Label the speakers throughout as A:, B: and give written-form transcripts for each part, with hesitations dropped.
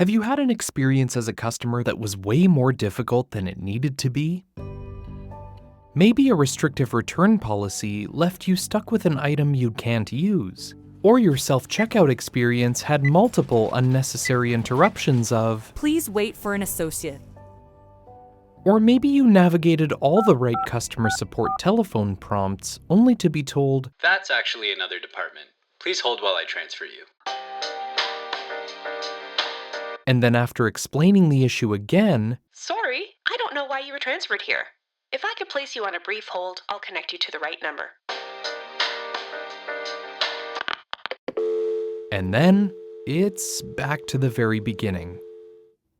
A: Have you had an experience as a customer that was way more difficult than it needed to be? Maybe a restrictive return policy left you stuck with an item you can't use. Or your self-checkout experience had multiple unnecessary interruptions of,
B: "Please wait for an associate."
A: or maybe you navigated all the right customer support telephone prompts only to be told,
C: "That's actually another department. Please hold while I transfer you."
A: and then after explaining the issue again,
D: Sorry, I don't know why you were transferred here. If I could place you on a brief hold, I'll connect you to the right number.
A: and then it's back to the very beginning.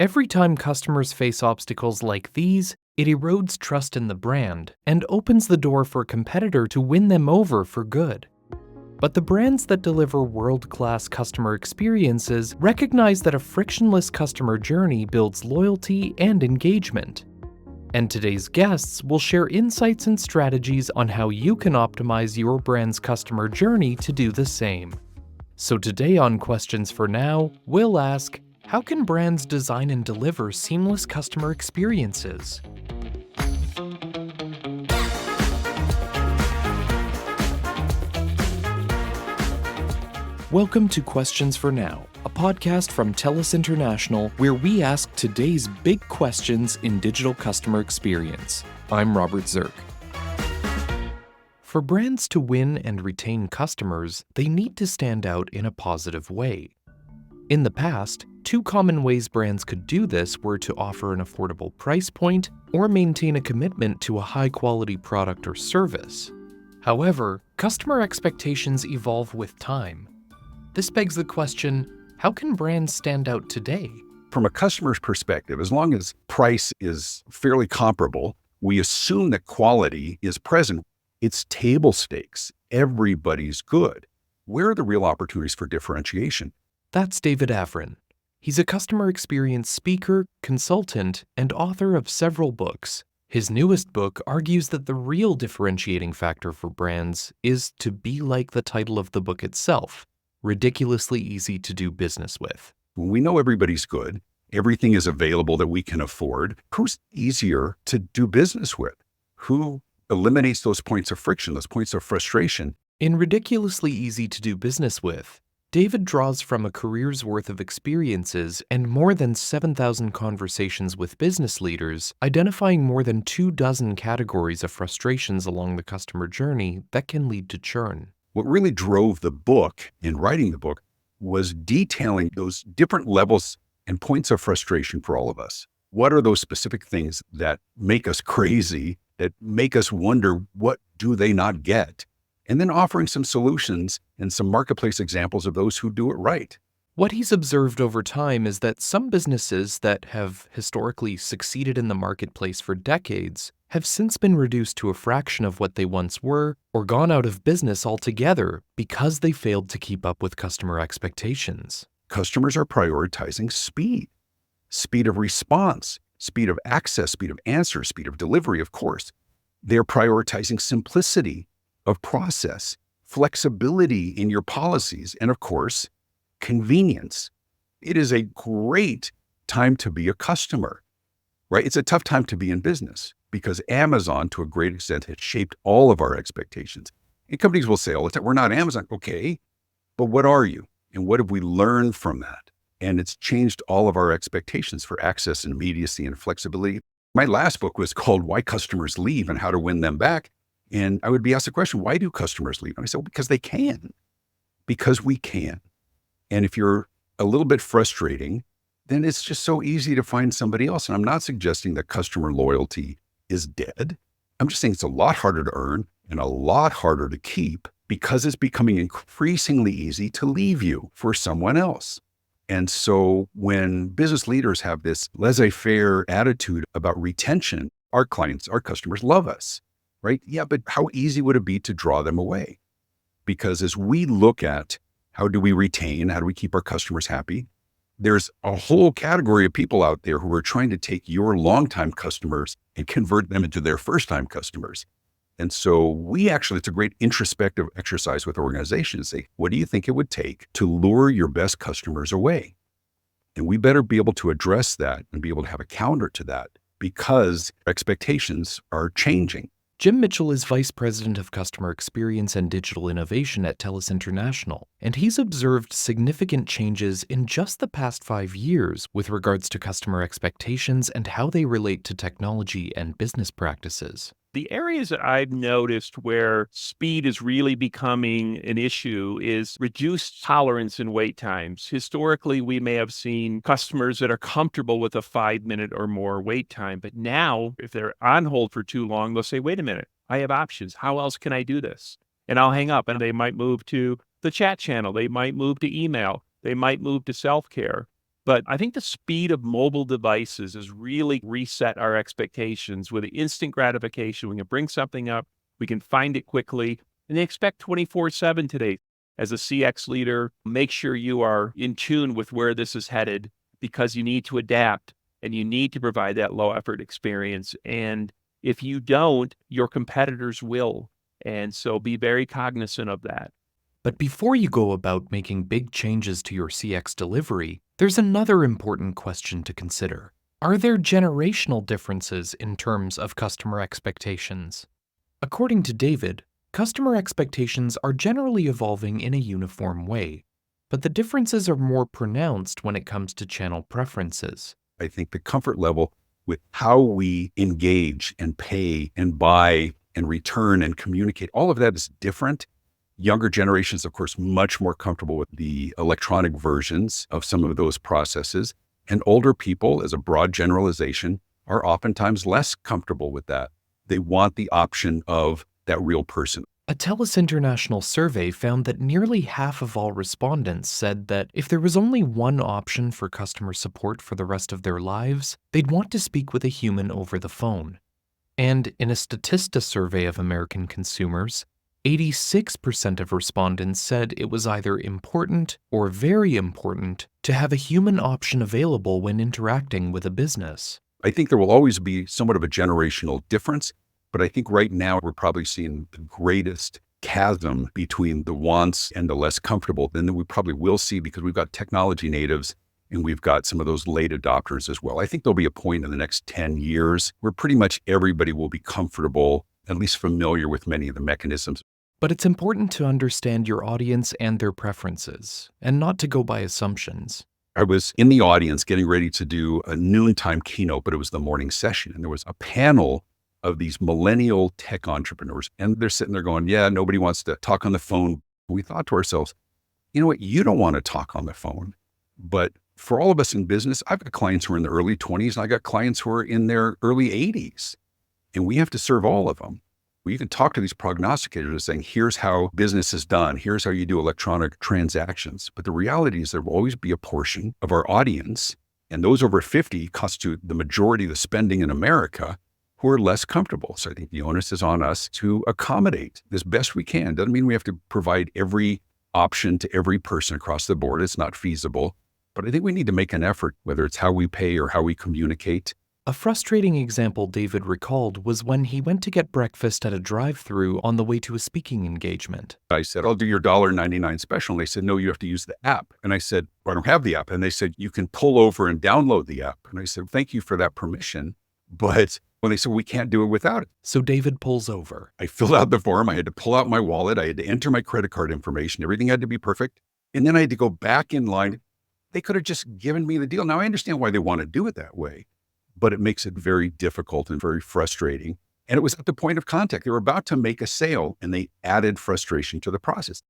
A: Every time customers face obstacles like these, it erodes trust in the brand and opens the door for a competitor to win them over for good. But the brands that deliver world-class customer experiences recognize that a frictionless customer journey builds loyalty and engagement. And today's guests will share insights and strategies on how you can optimize your brand's customer journey to do the same. So today on Questions for Now, we'll ask, how can brands design and deliver seamless customer experiences? Welcome to Questions for Now, a podcast from TELUS International where we ask today's big questions in digital customer experience. I'm Robert Zirk. For brands to win and retain customers, they need to stand out in a positive way. In the past, two common ways brands could do this were to offer an affordable price point or maintain a commitment to a high-quality product or service. However, customer expectations evolve with time. This begs the question, how can brands stand out today?
E: From a customer's perspective, as long as price is fairly comparable, we assume that quality is present. It's table stakes. Everybody's good. Where are the real opportunities for differentiation?
A: That's David Avrin. He's a customer experience speaker, consultant, and author of several books. His newest book argues that the real differentiating factor for brands is to be like the title of the book itself, ridiculously easy to do business with.
E: When we know everybody's good, everything is available that we can afford, who's easier to do business with? Who eliminates those points of friction, those points of frustration?
A: In Ridiculously Easy to Do Business With, David draws from a career's worth of experiences and more than 7,000 conversations with business leaders, identifying more than 24 categories of frustrations along the customer journey that can lead to churn.
E: What really drove the book in writing the book was detailing those different levels and points of frustration for all of us. What are those specific things that make us crazy, that make us wonder, what do they not get? And then offering some solutions and some marketplace examples of those who do it right.
A: What he's observed over time is that some businesses that have historically succeeded in the marketplace for decades have since been reduced to a fraction of what they once were or gone out of business altogether because they failed to keep up with customer expectations.
E: Customers are prioritizing speed of response, speed of access, speed of answer, speed of delivery, of course. They're prioritizing simplicity of process, flexibility in your policies, and of course, convenience. It is a great time to be a customer, right? It's a tough time to be in business because Amazon, to a great extent, has shaped all of our expectations. And companies will say all the time, we're not Amazon. Okay, but what are you? And what have we learned from that? And it's changed all of our expectations for access and immediacy and flexibility. My last book was called Why Customers Leave and How to Win Them Back. And I would be asked the question, why do customers leave? And I said, well, because they can. Because we can. And if you're a little bit frustrating, then it's just so easy to find somebody else. And I'm not suggesting that customer loyalty is dead. I'm just saying it's a lot harder to earn and a lot harder to keep because it's becoming increasingly easy to leave you for someone else. And so when business leaders have this laissez-faire attitude about retention, our clients, our customers love us, right? Yeah, but how easy would it be to draw them away? Because as we look at how do we retain, how do we keep our customers happy, there's a whole category of people out there who are trying to take your longtime customers and convert them into their first-time customers. And so it's a great introspective exercise with organizations. Say, what do you think it would take to lure your best customers away? And we better be able to address that and be able to have a counter to that because expectations are changing.
A: Jim Mitchell is Vice President of Customer Experience and Digital Innovation at TELUS International, and he's observed significant changes in just the past 5 years with regards to customer expectations and how they relate to technology and business practices.
F: The areas that I've noticed where speed is really becoming an issue is reduced tolerance in wait times. Historically, we may have seen customers that are comfortable with a 5-minute or more wait time. But now, if they're on hold for too long, they'll say, wait a minute, I have options. How else can I do this? And I'll hang up and they might move to the chat channel. They might move to email. They might move to self-care. But I think the speed of mobile devices has really reset our expectations with the instant gratification. We can bring something up, we can find it quickly, and they expect 24/7 today. As a CX leader, make sure you are in tune with where this is headed because you need to adapt and you need to provide that low effort experience. And if you don't, your competitors will. And so be very cognizant of that.
A: But before you go about making big changes to your CX delivery, there's another important question to consider. Are there generational differences in terms of customer expectations? According to David, customer expectations are generally evolving in a uniform way, but the differences are more pronounced when it comes to channel preferences.
E: I think the comfort level with how we engage and pay and buy and return and communicate, all of that is different. Younger generations, of course, much more comfortable with the electronic versions of some of those processes. And older people, as a broad generalization, are oftentimes less comfortable with that. They want the option of that real person.
A: A TELUS International survey found that nearly half of all respondents said that if there was only one option for customer support for the rest of their lives, they'd want to speak with a human over the phone. And in a Statista survey of American consumers, 86% of respondents said it was either important or very important to have a human option available when interacting with a business.
E: I think there will always be somewhat of a generational difference, but I think right now we're probably seeing the greatest chasm between the wants and the less comfortable than we probably will see because we've got technology natives and we've got some of those late adopters as well. I think there'll be a point in the next 10 years where pretty much everybody will be comfortable, at least familiar with many of the mechanisms.
A: But it's important to understand your audience and their preferences, and not to go by assumptions.
E: I was in the audience getting ready to do a noontime keynote, but it was the morning session. And there was a panel of these millennial tech entrepreneurs. And they're sitting there going, yeah, nobody wants to talk on the phone. We thought to ourselves, you know what? You don't want to talk on the phone. But for all of us in business, I've got clients who are in their early 20s and I got clients who are in their early 80s. And we have to serve all of them. You can talk to these prognosticators saying, here's how business is done. Here's how you do electronic transactions. But the reality is there will always be a portion of our audience, and those over 50 constitute the majority of the spending in America, who are less comfortable. So I think the onus is on us to accommodate as best we can. Doesn't mean we have to provide every option to every person across the board. It's not feasible. But I think we need to make an effort, whether it's how we pay or how we communicate.
A: A frustrating example David recalled was when he went to get breakfast at a drive-thru on the way to a speaking engagement.
E: I said, I'll do your $1.99 special. And they said, no, you have to use the app. And I said, well, I don't have the app. And they said, you can pull over and download the app. And I said, thank you for that permission. But when they said, we can't do it without it.
A: So David pulls over.
E: I filled out the form. I had to pull out my wallet. I had to enter my credit card information. Everything had to be perfect. And then I had to go back in line. They could have just given me the deal. Now I understand why they want to do it that way, but it makes it very difficult and very frustrating. And it was at the point of contact. They were about to make a sale and they added frustration to the process.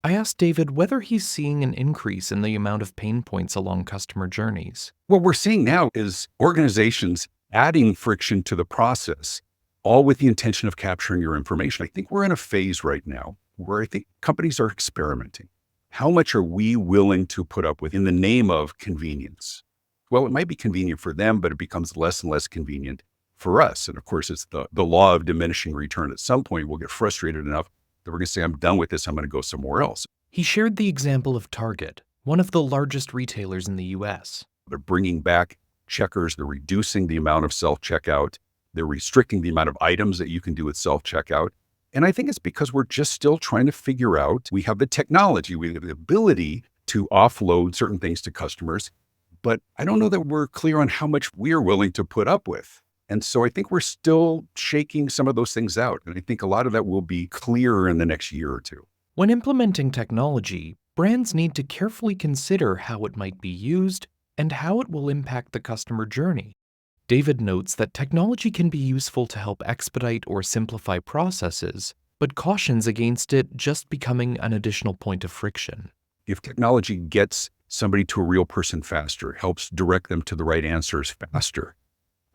A: I asked David whether he's seeing an increase in the amount of pain points along customer journeys.
E: What we're seeing now is organizations adding friction to the process, all with the intention of capturing your information. I think we're in a phase right now where I think companies are experimenting. How much are we willing to put up with in the name of convenience? Well, it might be convenient for them, but it becomes less and less convenient for us. And of course, it's the law of diminishing return. At some point, we'll get frustrated enough that we're going to say, I'm done with this. I'm going to go somewhere else.
A: He shared the example of Target, one of the largest retailers in the U.S.
E: They're bringing back checkers. They're reducing the amount of self-checkout. They're restricting the amount of items that you can do with self-checkout. And I think it's because we're just still trying to figure out, we have the technology, we have the ability to offload certain things to customers, but I don't know that we're clear on how much we're willing to put up with. And so I think we're still shaking some of those things out. And I think a lot of that will be clearer in the next year or two.
A: When implementing technology, brands need to carefully consider how it might be used and how it will impact the customer journey. David notes that technology can be useful to help expedite or simplify processes, but cautions against it just becoming an additional point of friction.
E: If technology gets somebody to a real person faster, helps direct them to the right answers faster,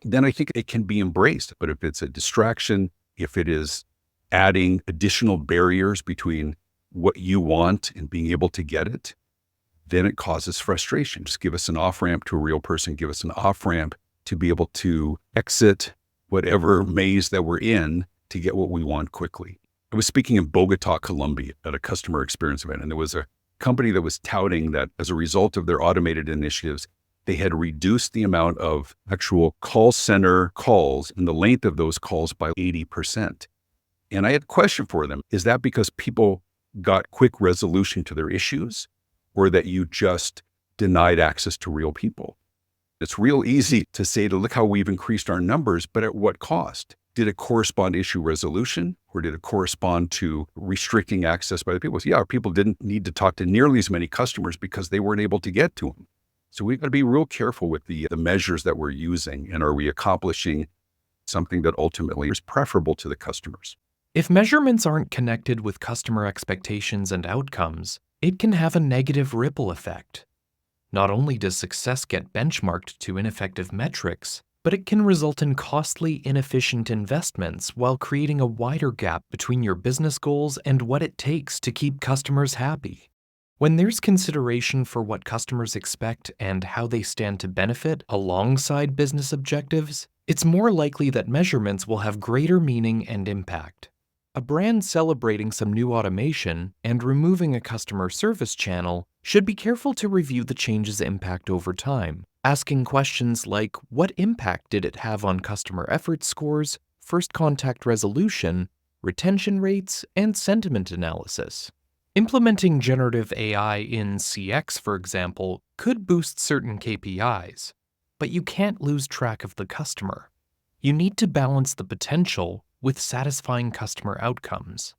E: then I think it can be embraced. But if it's a distraction, if it is adding additional barriers between what you want and being able to get it, then it causes frustration. Just give us an off-ramp to a real person, give us an off-ramp to be able to exit whatever maze that we're in to get what we want quickly. I was speaking in Bogota, Colombia at a customer experience event, and there was a company that was touting that as a result of their automated initiatives, they had reduced the amount of actual call center calls and the length of those calls by 80%. And I had a question for them. Is that because people got quick resolution to their issues, or that you just denied access to real people? It's real easy to say, look how we've increased our numbers, but at what cost? Did it correspond to issue resolution, or did it correspond to restricting access by the people? So yeah, our people didn't need to talk to nearly as many customers because they weren't able to get to them. So we've got to be real careful with the measures that we're using, and are we accomplishing something that ultimately is preferable to the customers?
A: If measurements aren't connected with customer expectations and outcomes, it can have a negative ripple effect. Not only does success get benchmarked to ineffective metrics, but it can result in costly, inefficient investments while creating a wider gap between your business goals and what it takes to keep customers happy. When there's consideration for what customers expect and how they stand to benefit alongside business objectives, it's more likely that measurements will have greater meaning and impact. A brand celebrating some new automation and removing a customer service channel should be careful to review the change's impact over time, asking questions like what impact did it have on customer effort scores, first contact resolution, retention rates, and sentiment analysis. Implementing generative AI in CX, for example, could boost certain KPIs, but you can't lose track of the customer. You need to balance the potential with satisfying customer outcomes.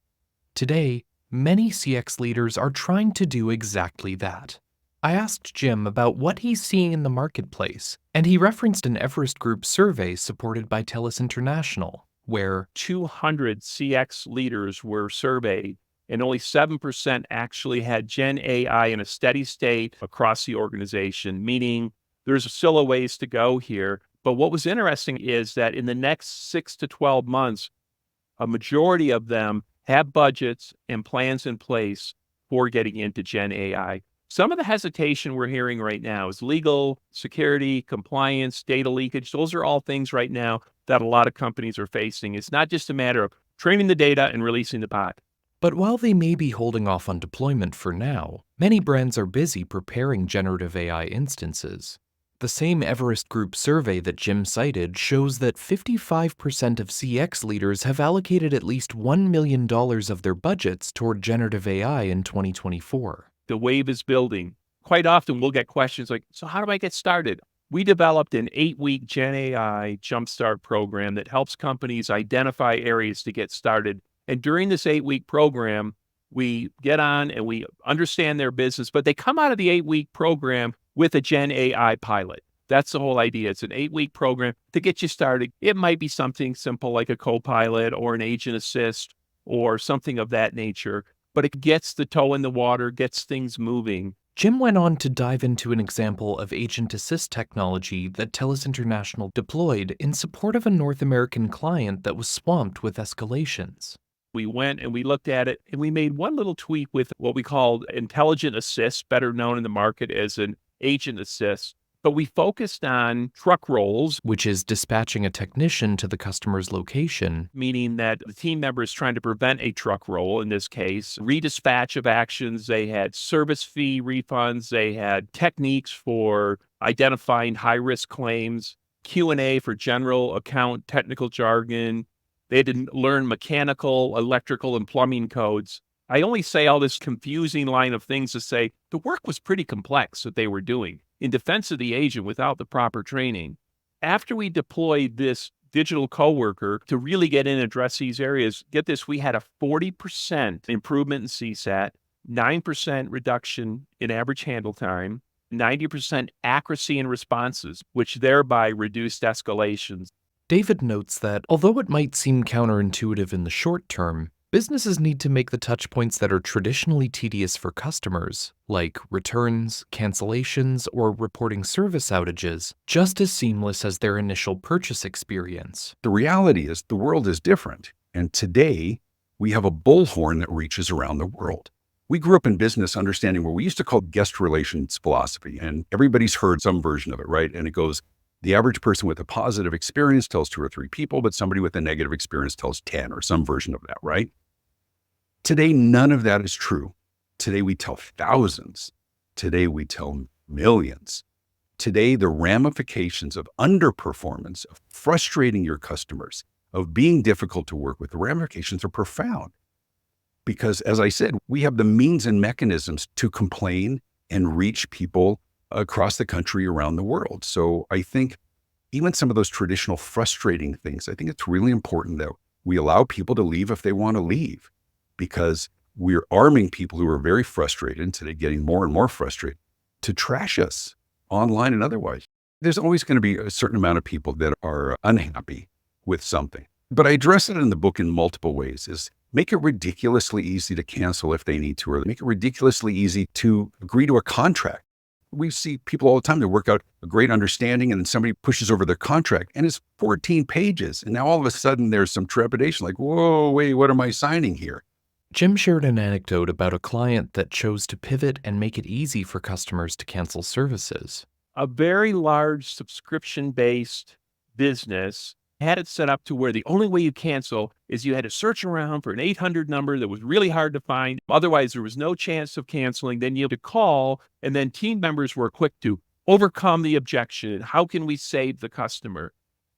A: Today, many CX leaders are trying to do exactly that. I asked Jim about what he's seeing in the marketplace, and he referenced an Everest Group survey supported by TELUS International, where
F: 200 CX leaders were surveyed, and only 7% actually had Gen AI in a steady state across the organization, meaning there's still a ways to go here. But what was interesting is that in the next 6 to 12 months, a majority of them have budgets and plans in place for getting into Gen AI. Some of the hesitation we're hearing right now is legal, security, compliance, data leakage. Those are all things right now that a lot of companies are facing. It's not just a matter of training the data and releasing the pod.
A: But while they may be holding off on deployment for now, many brands are busy preparing generative AI instances. The same Everest Group survey that Jim cited shows that 55% of CX leaders have allocated at least $1 million of their budgets toward generative AI in 2024.
F: The wave is building. Quite often we'll get questions like, so how do I get started? We developed an 8-week Gen AI Jumpstart program that helps companies identify areas to get started. And during this 8-week program, we get on and we understand their business, but they come out of the 8-week program with a Gen AI pilot. That's the whole idea. It's an 8-week program to get you started. It might be something simple like a co-pilot or an agent assist or something of that nature, but it gets the toe in the water, gets things moving.
A: Jim went on to dive into an example of agent assist technology that TELUS International deployed in support of a North American client that was swamped with escalations.
F: We went and we looked at it and we made one little tweak with what we called intelligent assist, better known in the market as an agent assist. But we focused on truck rolls,
A: which is dispatching a technician to the customer's location,
F: meaning that the team member is trying to prevent a truck roll, in this case, redispatch of actions. They had service fee refunds. They had techniques for identifying high-risk claims, Q&A for general account technical jargon. They had to learn mechanical, electrical, and plumbing codes. I only say all this confusing line of things to say the work was pretty complex that they were doing in defense of the agent without the proper training. After we deployed this digital coworker to really get in and address these areas, get this, we had a 40% improvement in CSAT, 9% reduction in average handle time, 90% accuracy in responses, which thereby reduced escalations.
A: David notes that although it might seem counterintuitive in the short term, businesses need to make the touchpoints that are traditionally tedious for customers, like returns, cancellations, or reporting service outages, just as seamless as their initial purchase experience.
E: The reality is the world is different. And today, we have a bullhorn that reaches around the world. We grew up in business understanding what we used to call guest relations philosophy, and everybody's heard some version of it, right? And it goes, the average person with a positive experience tells 2 or 3 people, but somebody with a negative experience tells 10 or some version of that, right? Today, none of that is true. Today, we tell thousands. Today, we tell millions. Today, the ramifications of underperformance, of frustrating your customers, of being difficult to work with, the ramifications are profound. Because as I said, we have the means and mechanisms to complain and reach people across the country, around the world. So I think even some of those traditional frustrating things, I think it's really important that we allow people to leave if they want to leave, because we're arming people who are very frustrated, and today getting more and more frustrated, to trash us online and otherwise. There's always going to be a certain amount of people that are unhappy with something. But I address it in the book in multiple ways, is make it ridiculously easy to cancel if they need to, or make it ridiculously easy to agree to a contract. We see people all the time that work out a great understanding, and then somebody pushes over their contract and it's 14 pages. And now all of a sudden there's some trepidation, like, whoa, wait, what am I signing here?
A: Jim shared an anecdote about a client that chose to pivot and make it easy for customers to cancel services.
F: A very large subscription-based business had it set up to where the only way you cancel is you had to search around for an 800 number that was really hard to find. Otherwise, there was no chance of canceling. Then you had to call, and then team members were quick to overcome the objection. How can we save the customer?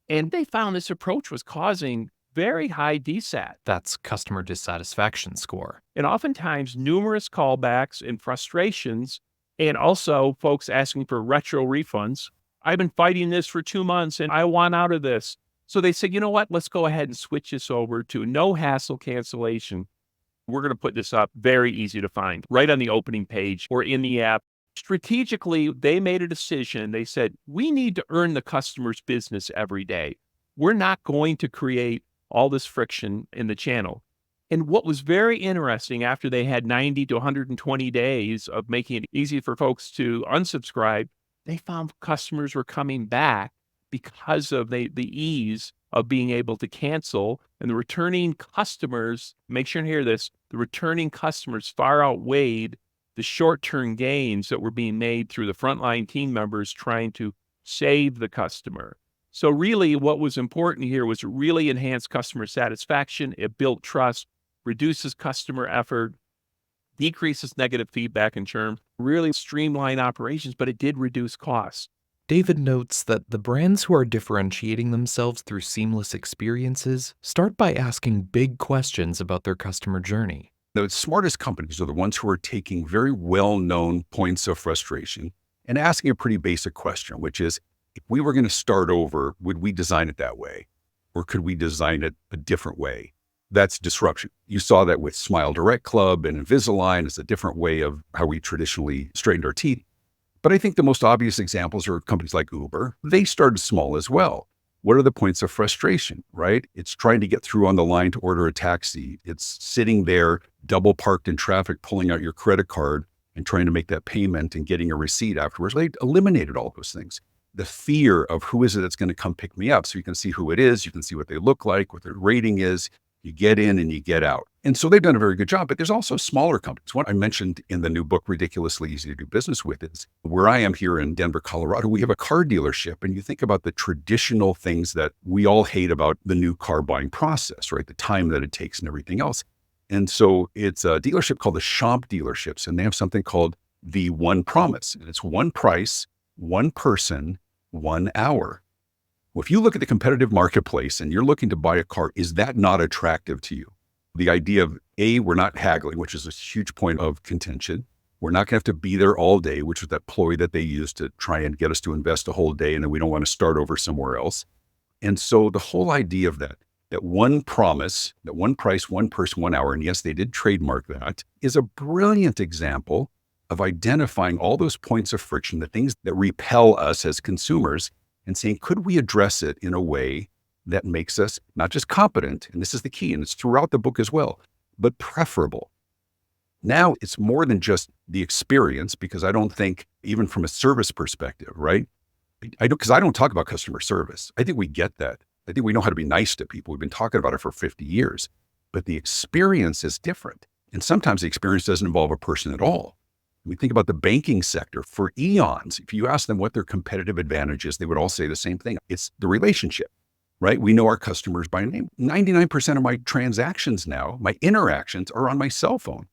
F: And they found this approach was causing very high DSAT.
A: That's customer dissatisfaction score.
F: And oftentimes numerous callbacks and frustrations, and also folks asking for retro refunds. I've been fighting this for 2 months and I want out of this. So they said, you know what, let's go ahead and switch this over to no hassle cancellation. We're going to put this up very easy to find right on the opening page or in the app. Strategically, they made a decision. They said, we need to earn the customer's business every day. We're not going to create all this friction in the channel. And what was very interesting, after they had 90 to 120 days of making it easy for folks to unsubscribe, they found customers were coming back because of the ease of being able to cancel. And the returning customers, make sure and hear this, the returning customers far outweighed the short-term gains that were being made through the frontline team members trying to save the customer. So really what was important here was really enhance customer satisfaction. It built trust, reduces customer effort, decreases negative feedback and churn, really streamline operations, but it did reduce costs.
A: David notes that the brands who are differentiating themselves through seamless experiences start by asking big questions about their customer journey.
E: The smartest companies are the ones who are taking very well-known points of frustration and asking a pretty basic question, which is, if we were going to start over, would we design it that way? Or could we design it a different way? That's disruption. You saw that with Smile Direct Club and Invisalign. It's a different way of how we traditionally straightened our teeth. But I think the most obvious examples are companies like Uber. They started small as well. What are the points of frustration, right? It's trying to get through on the line to order a taxi. It's sitting there double parked in traffic, pulling out your credit card and trying to make that payment and getting a receipt afterwards. They eliminated all those things. The fear of who is it that's going to come pick me up. So you can see who it is. You can see what they look like, what their rating is. You get in and you get out. And so they've done a very good job, but there's also smaller companies. One I mentioned in the new book, Ridiculously Easy to Do Business With, is where I am here in Denver, Colorado. We have a car dealership, and you think about the traditional things that we all hate about the new car buying process, right? The time that it takes and everything else. And so it's a dealership called the Schomp Dealerships, and they have something called the One Promise. And it's one price, one person, 1 hour. Well, if you look at the competitive marketplace and you're looking to buy a car, is that not attractive to you? The idea of we're not haggling, which is a huge point of contention. We're not going to have to be there all day, which is that ploy that they use to try and get us to invest a whole day, and then we don't want to start over somewhere else. And so the whole idea of that one promise, that one price, one person, 1 hour, and yes, they did trademark that, is a brilliant example of identifying all those points of friction, the things that repel us as consumers, and saying, could we address it in a way that makes us not just competent, and this is the key, and it's throughout the book as well, but preferable. Now it's more than just the experience, because I don't think, even from a service perspective, right? Because I don't talk about customer service. I think we get that. I think we know how to be nice to people. We've been talking about it for 50 years, but the experience is different. And sometimes the experience doesn't involve a person at all. We think about the banking sector for eons. If you ask them what their competitive advantage is, they would all say the same thing. It's the relationship, right? We know our customers by name. 99% of my transactions now, my interactions, are on my cell phone.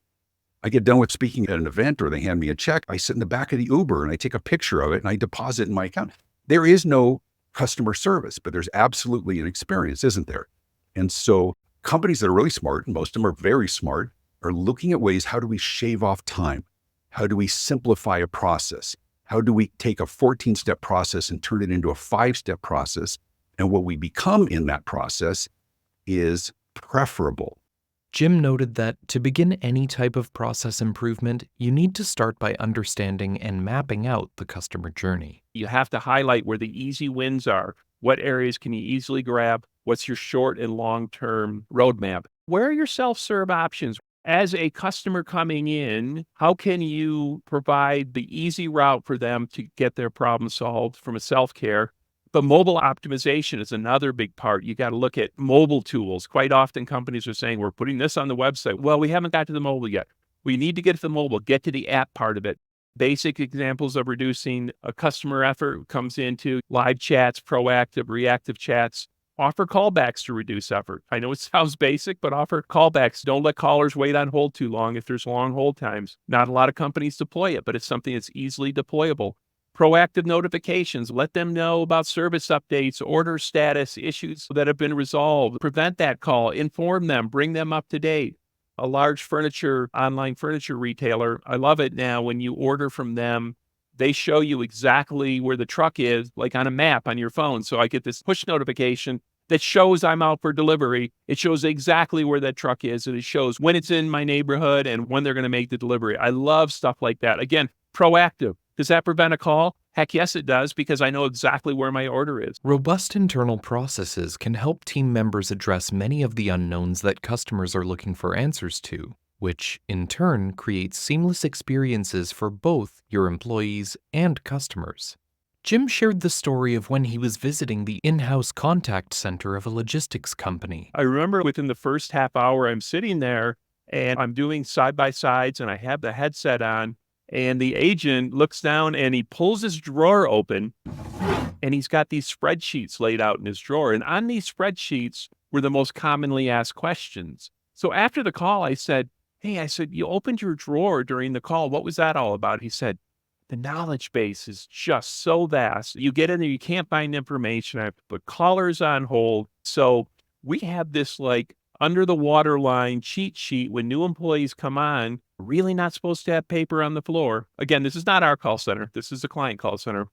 E: I get done with speaking at an event or they hand me a check. I sit in the back of the Uber and I take a picture of it and I deposit in my account. There is no customer service, but there's absolutely an experience, isn't there? And so companies that are really smart, and most of them are very smart, are looking at ways, how do we shave off time? How do we simplify a process? How do we take a 14-step process and turn it into a 5-step process? And what we become in that process is preferable.
A: Jim noted that to begin any type of process improvement, you need to start by understanding and mapping out the customer journey.
F: You have to highlight where the easy wins are. What areas can you easily grab? What's your short and long-term roadmap? Where are your self-serve options? As a customer coming in, how can you provide the easy route for them to get their problem solved from a self-care? But mobile optimization is another big part. You got to look at mobile tools. Quite often companies are saying, we're putting this on the website. Well, we haven't got to the mobile yet. We need to get to the mobile, get to the app part of it. Basic examples of reducing a customer effort comes into live chats, proactive, reactive chats. Offer callbacks to reduce effort. I know it sounds basic, but offer callbacks. Don't let callers wait on hold too long if there's long hold times. Not a lot of companies deploy it, but it's something that's easily deployable. Proactive notifications. Let them know about service updates, order status, issues that have been resolved. Prevent that call. Inform them. Bring them up to date. A large online furniture retailer, I love it now when you order from them. They show you exactly where the truck is, like on a map on your phone. So I get this push notification that shows I'm out for delivery. It shows exactly where that truck is, and it shows when it's in my neighborhood and when they're going to make the delivery. I love stuff like that. Again, proactive. Does that prevent a call? Heck yes, it does, because I know exactly where my order is.
A: Robust internal processes can help team members address many of the unknowns that customers are looking for answers to, which in turn creates seamless experiences for both your employees and customers. Jim shared the story of when he was visiting the in-house contact center of a logistics company.
F: I remember within the first half hour, I'm sitting there and I'm doing side-by-sides and I have the headset on, and the agent looks down and he pulls his drawer open and he's got these spreadsheets laid out in his drawer. And on these spreadsheets were the most commonly asked questions. So after the call, I said, hey, you opened your drawer during the call. What was that all about? He said, the knowledge base is just so vast. You get in there, you can't find information. I have to put callers on hold. So we have this like under the waterline cheat sheet when new employees come on, really not supposed to have paper on the floor. Again, this is not our call center. This is a client call center.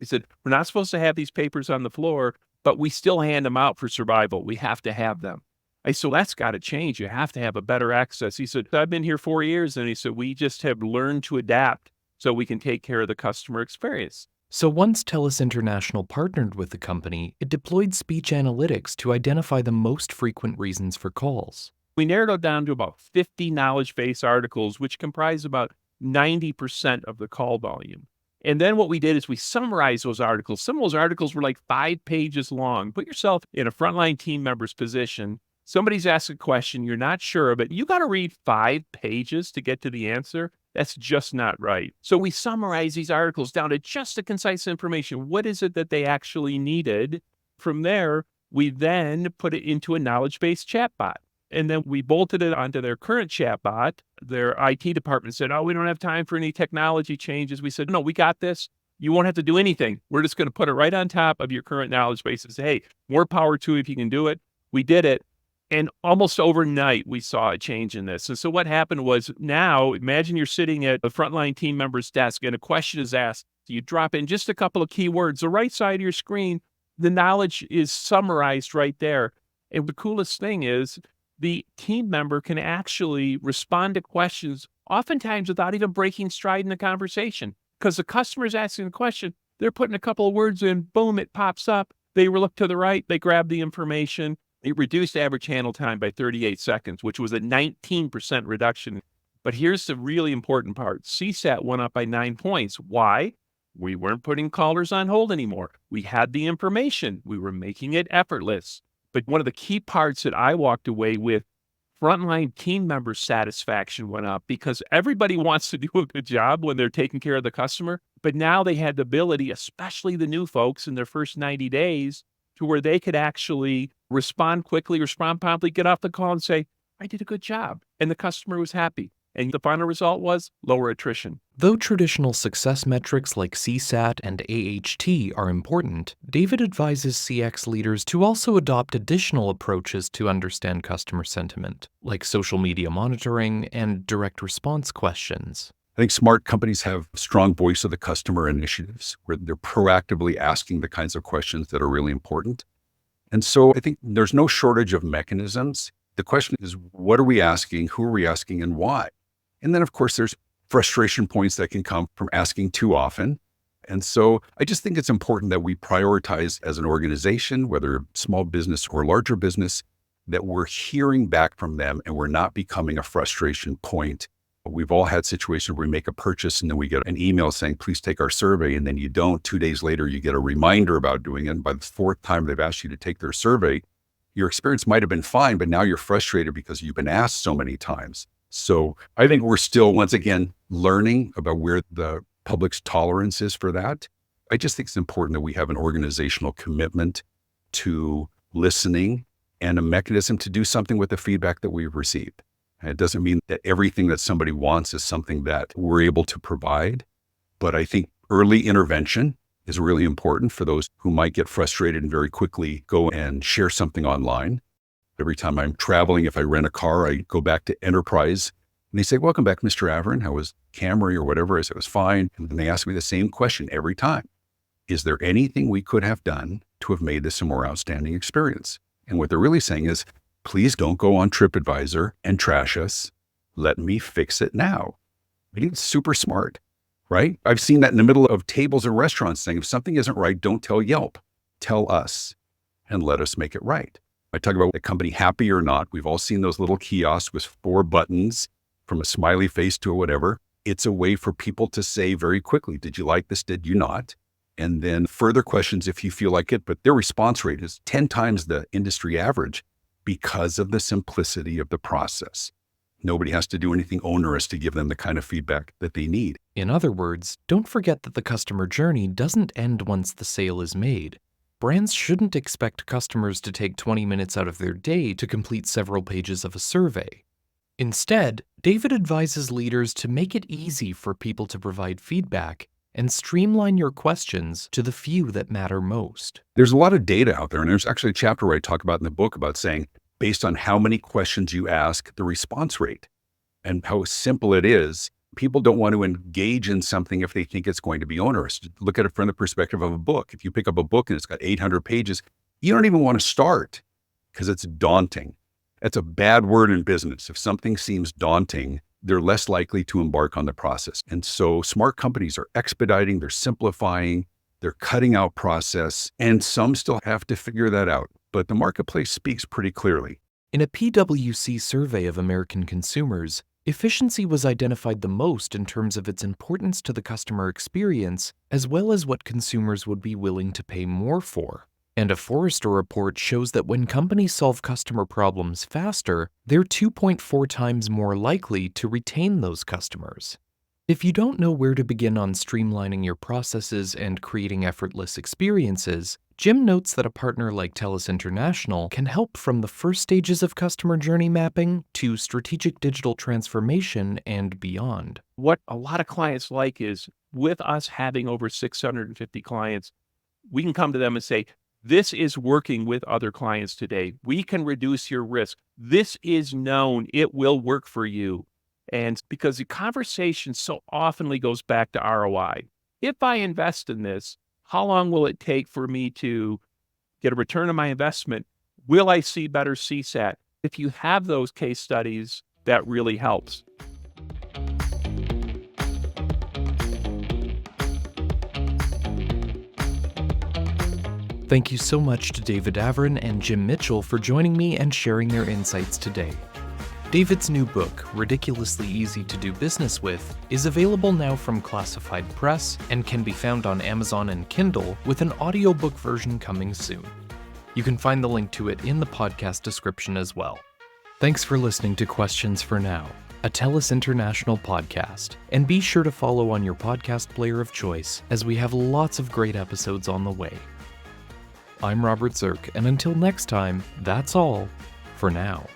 F: He said, we're not supposed to have these papers on the floor, but we still hand them out for survival. We have to have them. I said, so that's got to change. You have to have a better access. He said, I've been here 4 years. And he said, we just have learned to adapt so we can take care of the customer experience.
A: So once TELUS International partnered with the company, it deployed speech analytics to identify the most frequent reasons for calls.
F: We narrowed it down to about 50 knowledge base articles, which comprise about 90% of the call volume. And then what we did is we summarized those articles. Some of those articles were like 5 pages long. Put yourself in a frontline team member's position. Somebody's asked a question, you're not sure of it. You got to read 5 pages to get to the answer. That's just not right. So we summarize these articles down to just the concise information. What is it that they actually needed? From there, we then put it into a knowledge-based chatbot. And then we bolted it onto their current chatbot. Their IT department said, oh, we don't have time for any technology changes. We said, no, we got this. You won't have to do anything. We're just going to put it right on top of your current knowledge base and say, hey, more power to you if you can do it. We did it. And almost overnight, we saw a change in this. And so what happened was now imagine you're sitting at a frontline team member's desk and a question is asked. You drop in just a couple of keywords, the right side of your screen, the knowledge is summarized right there. And the coolest thing is the team member can actually respond to questions oftentimes without even breaking stride in the conversation. Because the customer is asking the question, they're putting a couple of words in, boom, it pops up. They look to the right, they grab the information. It reduced average handle time by 38 seconds, which was a 19% reduction. But here's the really important part. CSAT went up by 9 points. Why? We weren't putting callers on hold anymore. We had the information. We were making it effortless. But one of the key parts that I walked away with, frontline team member satisfaction went up because everybody wants to do a good job when they're taking care of the customer. But now they had the ability, especially the new folks in their first 90 days, to where they could actually respond quickly, respond promptly, get off the call and say, I did a good job. And the customer was happy. And the final result was lower attrition.
A: Though traditional success metrics like CSAT and AHT are important, David advises CX leaders to also adopt additional approaches to understand customer sentiment, like social media monitoring and direct response questions.
E: I think smart companies have strong voice of the customer initiatives where they're proactively asking the kinds of questions that are really important. And so I think there's no shortage of mechanisms. The question is, what are we asking, who are we asking, and why? And then, of course, there's frustration points that can come from asking too often. And so I just think it's important that we prioritize as an organization, whether small business or larger business, that we're hearing back from them and we're not becoming a frustration point. We've all had situations where we make a purchase and then we get an email saying, please take our survey. And then you don't. 2 days later, you get a reminder about doing it. And by the fourth time they've asked you to take their survey, your experience might have been fine, but now you're frustrated because you've been asked so many times. So I think we're still, once again, learning about where the public's tolerance is for that. I just think it's important that we have an organizational commitment to listening and a mechanism to do something with the feedback that we've received. And it doesn't mean that everything that somebody wants is something that we're able to provide, but I think early intervention is really important for those who might get frustrated and very quickly go and share something online. Every time I'm traveling, if I rent a car, I go back to Enterprise and they say, welcome back, Mr. Avrin. How was Camry or whatever? I said, it was fine. And then they ask me the same question every time. Is there anything we could have done to have made this a more outstanding experience? And what they're really saying is, please don't go on TripAdvisor and trash us. Let me fix it now. I think it's super smart, right? I've seen that in the middle of tables at restaurants saying, if something isn't right, don't tell Yelp. Tell us and let us make it right. I talk about the company Happy or Not. We've all seen those little kiosks with 4 buttons from a smiley face to a whatever. It's a way for people to say very quickly, did you like this? Did you not? And then further questions if you feel like it, but their response rate is 10 times the industry average because of the simplicity of the process. Nobody has to do anything onerous to give them the kind of feedback that they need.
A: In other words, don't forget that the customer journey doesn't end once the sale is made. Brands shouldn't expect customers to take 20 minutes out of their day to complete several pages of a survey. Instead, David advises leaders to make it easy for people to provide feedback and streamline your questions to the few that matter most.
E: There's a lot of data out there, and there's actually a chapter where I talk about in the book about saying, based on how many questions you ask, the response rate, and how simple it is. People don't want to engage in something if they think it's going to be onerous. Look at it from the perspective of a book. If you pick up a book and it's got 800 pages, you don't even want to start because it's daunting. That's a bad word in business. If something seems daunting, they're less likely to embark on the process. And so smart companies are expediting, they're simplifying, they're cutting out process, and some still have to figure that out. But the marketplace speaks pretty clearly.
A: In a PwC survey of American consumers, efficiency was identified the most in terms of its importance to the customer experience, as well as what consumers would be willing to pay more for. And a Forrester report shows that when companies solve customer problems faster, they're 2.4 times more likely to retain those customers. If you don't know where to begin on streamlining your processes and creating effortless experiences, Jim notes that a partner like TELUS International can help from the first stages of customer journey mapping to strategic digital transformation and beyond.
F: What a lot of clients like is with us having over 650 clients, we can come to them and say, This is working with other clients today. We can reduce your risk. This is known. It will work for you. And because the conversation so oftenly goes back to ROI. If I invest in this, how long will it take for me to get a return on my investment? Will I see better CSAT? If you have those case studies, that really helps.
A: Thank you so much to David Avrin and Jim Mitchell for joining me and sharing their insights today. David's new book, Ridiculously Easy to Do Business With, is available now from Classified Press and can be found on Amazon and Kindle, with an audiobook version coming soon. You can find the link to it in the podcast description as well. Thanks for listening to Questions for Now, a TELUS International podcast, and be sure to follow on your podcast player of choice, as we have lots of great episodes on the way. I'm Robert Zirk, and until next time, that's all for now.